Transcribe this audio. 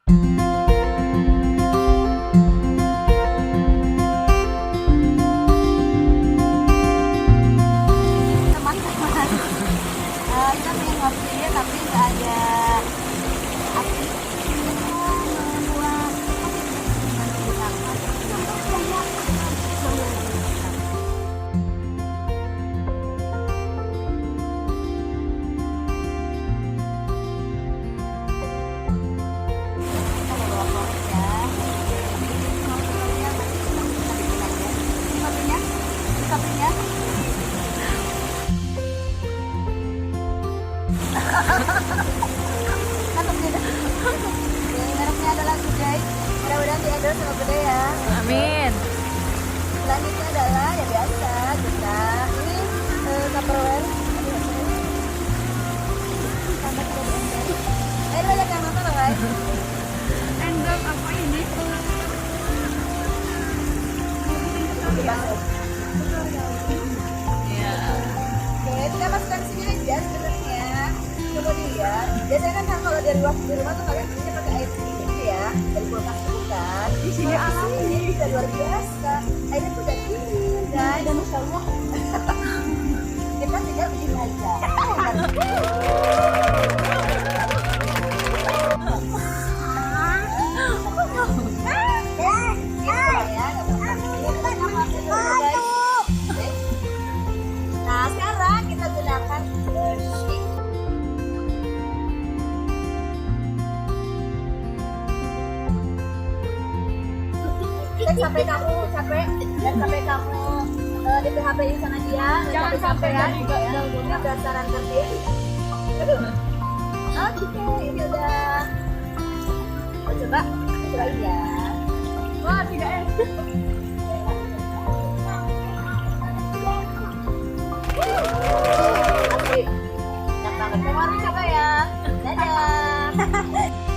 Teman-teman, kita pengen ngopi tapi nggak ada api. Membuat mereknya adalah Gudai. Mudah-mudahan di-endorse sama Gudai ya. Amin. Selanjutnya adalah ya biasa kita ini Tupperware. Air banyak yang nonton loh guys. Endorse apa ini? Iya. Oke, kita masukkan di sini aja sebenarnya. Kemudian, biasanya kan kalau di rumah tuh kalian biasanya pakai air sedikit ya, dari kulkas itu kan. Di sini Ini bisa luar biasa. Airnya tuh udah dingin guys. Dan masya Allah. Kita tinggal bikin aja. Nah, sekarang kita gunakan bersih. Dan sampai kamu capek dan sampai kamu di PHP di sana dia Jangan sampai ya. juga ya. Ini berdasarkan kerja. Oke, ini udah. Coba lagi ya. Wah, tidak ya. Asik. Enak banget. Mari coba ya. Dadah.